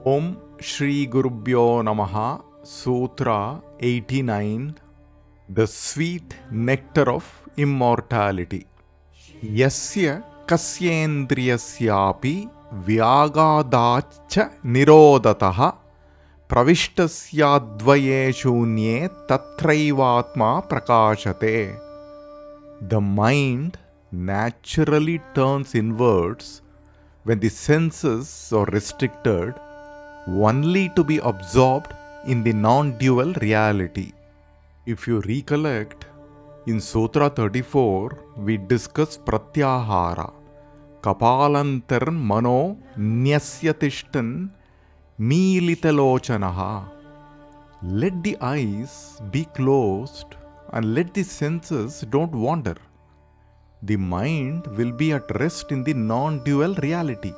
Om Shri Gurubhyo Namaha. Sutra 89. The Sweet Nectar of Immortality. Yasya kasyendriyasyapi vyagadacha nirodataha pravishtasyadvaye shunye tatraivatma prakashate. The mind naturally turns inwards when the senses are restricted only to be absorbed in the non-dual reality. If you recollect, in Sutra 34, we discuss pratyahara, kapalantar mano nyasyatishtan meelitalochanaha. Let the eyes be closed and let the senses don't wander. The mind will be at rest in the non-dual reality.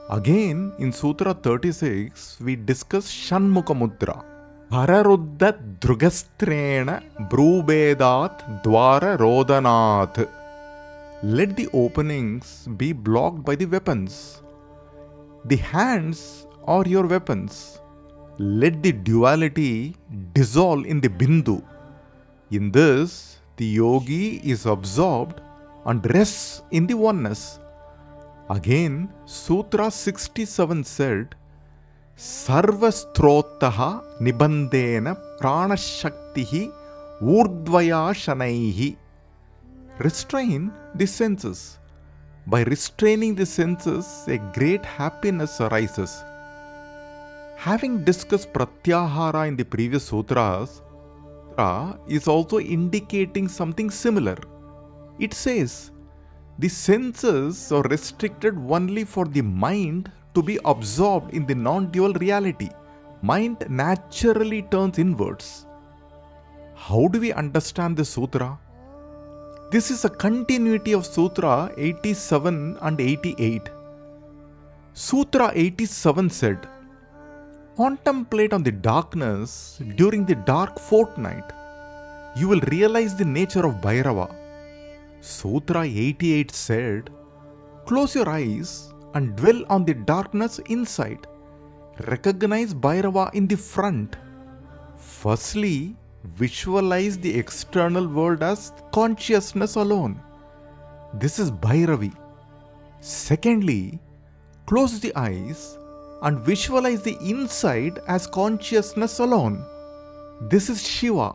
Again, in Sutra 36, we discuss Shanmukha Mudra. Hararudda Drugastrena Brubhedat Dwara Rodanath. Let the openings be blocked by the weapons. The hands are your weapons. Let the duality dissolve in the Bindu. In this, the yogi is absorbed and rests in the oneness. Again, Sutra 67 said, Sarvastrotaha nibandena pranashaktihi urdvaya shanaihi. Restrain the senses. By restraining the senses, a great happiness arises. Having discussed pratyahara in the previous sutras, is also indicating something similar. It says, the senses are restricted only for the mind to be absorbed in the non-dual reality. Mind naturally turns inwards. How do we understand this sutra? This is a continuity of Sutra 87 and 88. Sutra 87 said, contemplate on the darkness during the dark fortnight. You will realize the nature of Bhairava. Sutra 88 said, close your eyes and dwell on the darkness inside. Recognize Bhairava in the front. Firstly, visualize the external world as consciousness alone. This is Bhairavi. Secondly, close the eyes and visualize the inside as consciousness alone. This is Shiva.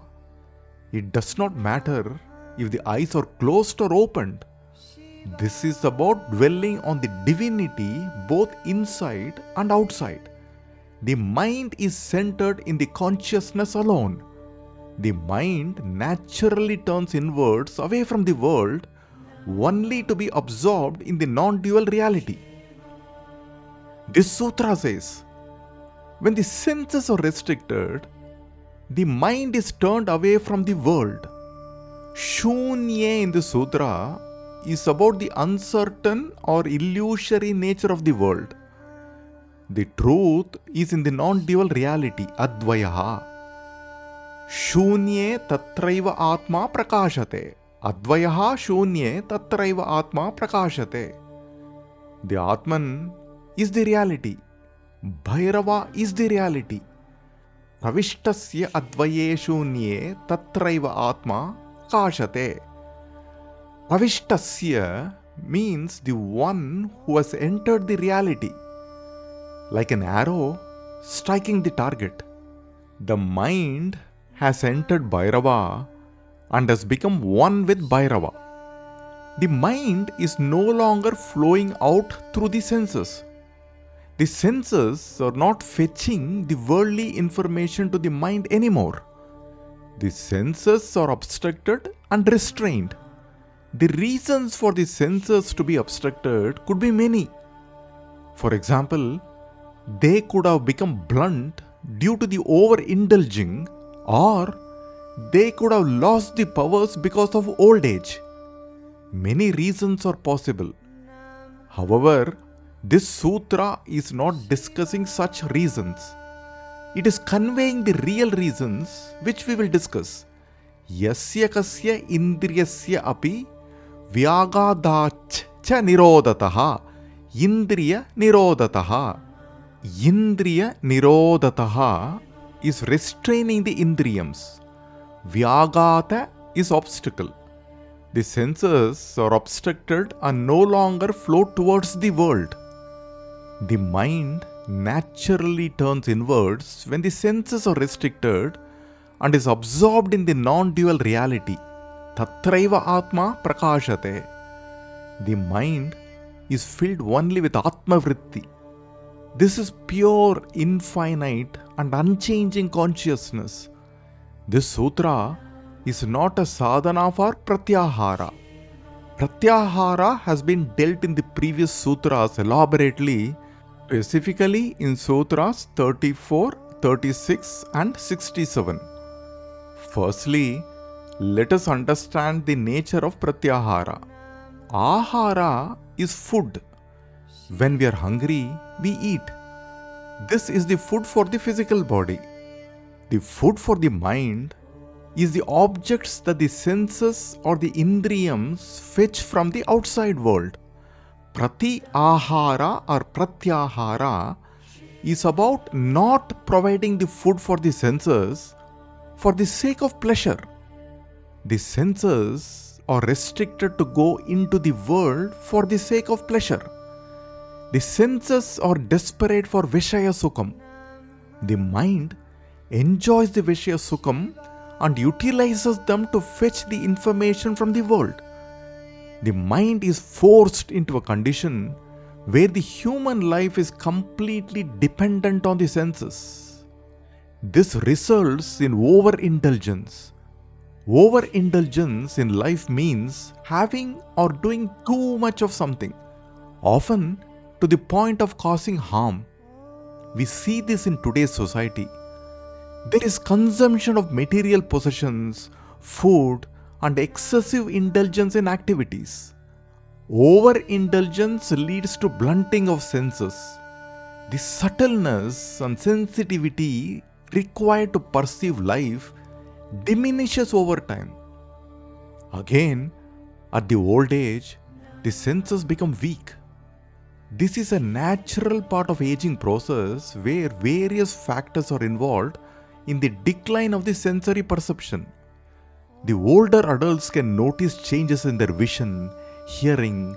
It does not matter if the eyes are closed or opened. This is about dwelling on the divinity both inside and outside. The mind is centered in the consciousness alone. The mind naturally turns inwards away from the world only to be absorbed in the non-dual reality. This sutra says, when the senses are restricted, the mind is turned away from the world. Shunya in the sutra is about the uncertain or illusory nature of the world. The truth is in the non-dual reality, advayaha. Shunye tatraiva atma prakashate. Advayaha shunye tatraiva atma prakashate. The Atman is the reality. Bhairava is the reality. Pravishtasya advaye shunye tatraiva atma prakashate. Pravishtasya means the one who has entered the reality. Like an arrow striking the target. The mind has entered Bhairava and has become one with Bhairava. The mind is no longer flowing out through the senses. The senses are not fetching the worldly information to the mind anymore. The senses are obstructed and restrained. The reasons for the senses to be obstructed could be many. For example, they could have become blunt due to the overindulging, or they could have lost the powers because of old age. Many reasons are possible. However, this sutra is not discussing such reasons. It is conveying the real reasons which we will discuss. Yasya kasya indriyasya api vyagadacha nirodataha. Indriya nirodataha. Indriya nirodataha is restraining the indriyams. Vyagata is obstacle. The senses are obstructed and no longer flow towards the world. The mind naturally turns inwards when the senses are restricted and is absorbed in the non-dual reality. Tatraiva atma prakashate. The mind is filled only with atma vritti. This is pure, infinite and unchanging consciousness. This sutra is not a sadhana for pratyahara. Pratyahara has been dealt in the previous sutras elaborately, specifically in sutras 34, 36 and 67. Firstly, let us understand the nature of pratyahara. Ahara is food. When we are hungry, we eat. This is the food for the physical body. The food for the mind is the objects that the senses or the indriyams fetch from the outside world. Prati ahara or pratyahara is about not providing the food for the senses for the sake of pleasure. The senses are restricted to go into the world for the sake of pleasure. The senses are desperate for Vishaya Sukham. The mind enjoys the Vishaya Sukham and utilizes them to fetch the information from the world. The mind is forced into a condition where the human life is completely dependent on the senses. This results in overindulgence. Overindulgence in life means having or doing too much of something, often to the point of causing harm. We see this in today's society. There is consumption of material possessions, food, and excessive indulgence in activities. Overindulgence leads to blunting of senses. The subtleness and sensitivity required to perceive life diminishes over time. Again, at the old age, the senses become weak. This is a natural part of aging process where various factors are involved in the decline of the sensory perception. The older adults can notice changes in their vision, hearing,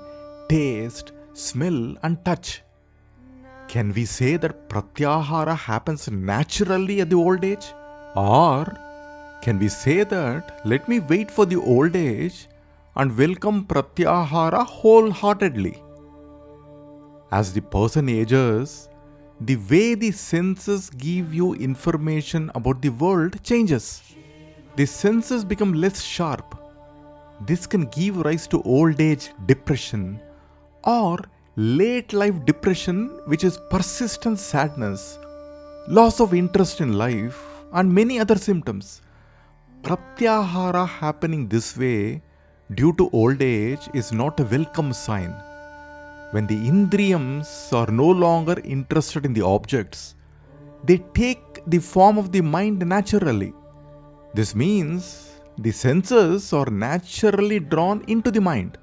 taste, smell and touch. Can we say that pratyahara happens naturally at the old age? Or can we say that let me wait for the old age and welcome pratyahara wholeheartedly? As the person ages, the way the senses give you information about the world changes. The senses become less sharp. This can give rise to old age depression or late life depression, which is persistent sadness, loss of interest in life, and many other symptoms. Pratyahara happening this way due to old age is not a welcome sign. When the indriyams are no longer interested in the objects, they take the form of the mind naturally. This means the senses are naturally drawn into the mind.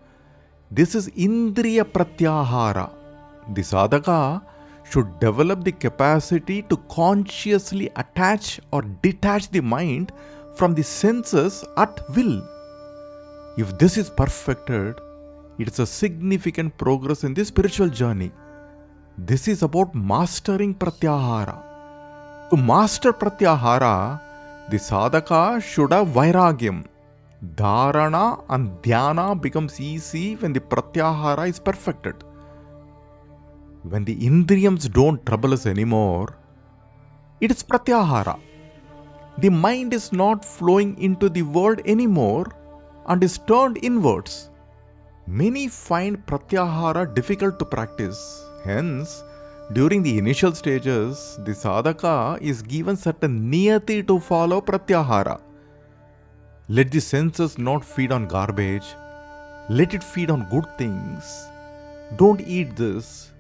This is indriya pratyahara. The sadhaka should develop the capacity to consciously attach or detach the mind from the senses at will. If this is perfected, it is a significant progress in the spiritual journey. This is about mastering pratyahara. To master pratyahara, the sadhaka should have vairagyam. Dharana and dhyana becomes easy when the pratyahara is perfected. When the indriyams don't trouble us anymore, it is pratyahara. The mind is not flowing into the world anymore and is turned inwards. Many find pratyahara difficult to practice. Hence, during the initial stages, the sadhaka is given certain niyati to follow pratyahara. Let the senses not feed on garbage. Let it feed on good things. Don't eat this,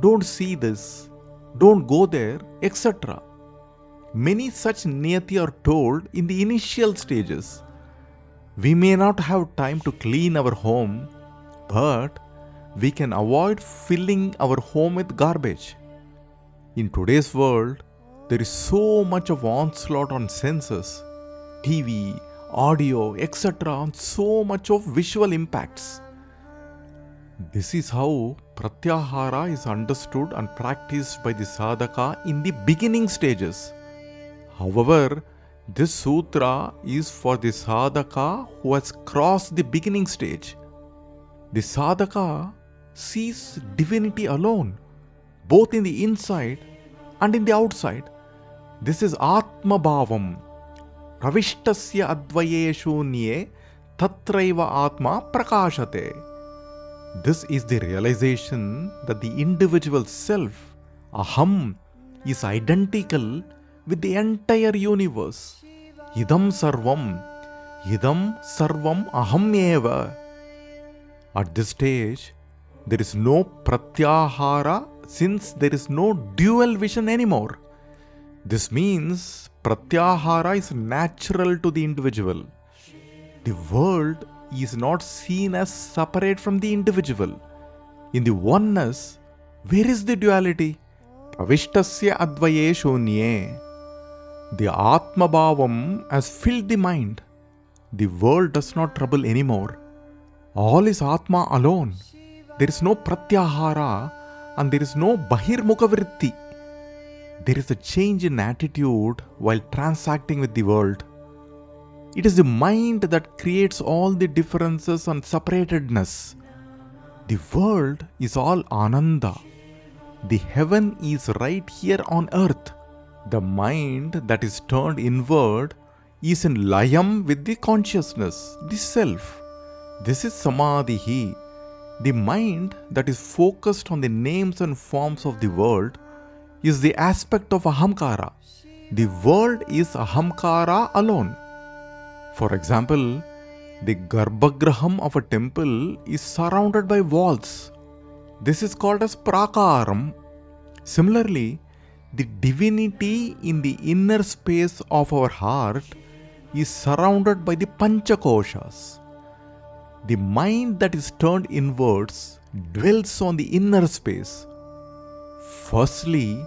don't see this, don't go there, etc. Many such niyati are told in the initial stages. We may not have time to clean our home, but we can avoid filling our home with garbage. In today's world, there is so much of onslaught on senses, TV, audio, etc., and so much of visual impacts. This is how Pratyahara is understood and practiced by the sadhaka in the beginning stages. However, this sutra is for the sadhaka who has crossed the beginning stage. The sadhaka sees divinity alone, both in the inside and in the outside. This is Atma Bhavam. Pravishtasya advaye shunye tatraiva Atma prakashate. This is the realization that the individual self, Aham, is identical with the entire universe. Idam sarvam aham eva. At this stage, there is no pratyahara since there is no dual vision anymore. This means pratyahara is natural to the individual. The world is not seen as separate from the individual. In the oneness, where is the duality? Pravishtasya advaye shunye. The Atma Bhavam has filled the mind. The world does not trouble anymore. All is Atma alone. There is no pratyahara and there is no bahirmukha vritti. There is a change in attitude while transacting with the world. It is the mind that creates all the differences and separatedness. The world is all Ananda. The heaven is right here on earth. The mind that is turned inward is in layam with the consciousness, the self. This is samadhi. The mind that is focused on the names and forms of the world is the aspect of ahamkara. The world is ahamkara alone. For example, the garbhagraham of a temple is surrounded by walls. This is called as prakaram. Similarly, the divinity in the inner space of our heart is surrounded by the panchakoshas. The mind that is turned inwards dwells on the inner space. Firstly,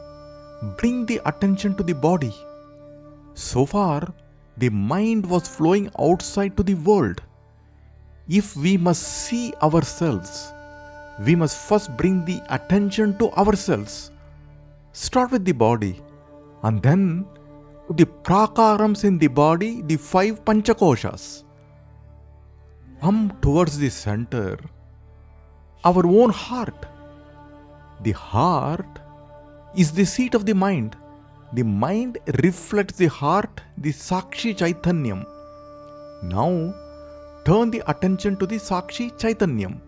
bring the attention to the body. So far, the mind was flowing outside to the world. If we must see ourselves, we must first bring the attention to ourselves. Start with the body and then the prakarams in the body, the 5 panchakoshas. Come towards the center, our own heart. The heart is the seat of the mind. The mind reflects the heart, the Sakshi Chaitanyam. Now, turn the attention to the Sakshi Chaitanyam.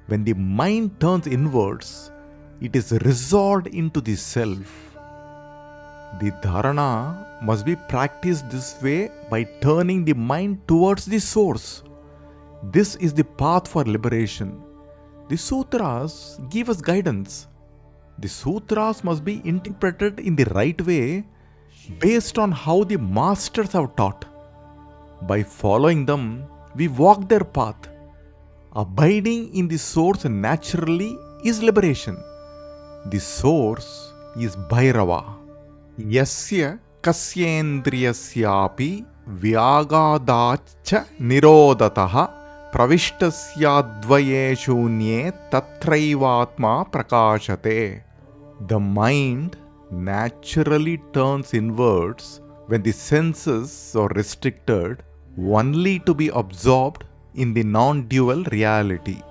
When the mind turns inwards, it is resolved into the self. The dharana must be practiced this way by turning the mind towards the source. This is the path for liberation. The sutras give us guidance. The sutras must be interpreted in the right way based on how the masters have taught. By following them, we walk their path. Abiding in the source naturally is liberation. The source is Bhairava. Yasya kasyendriyasyapi vyagadacha nirodataha pravishtasyadvaye shunye tatraivatma prakashate. The mind naturally turns inwards when the senses are restricted only to be absorbed in the non-dual reality.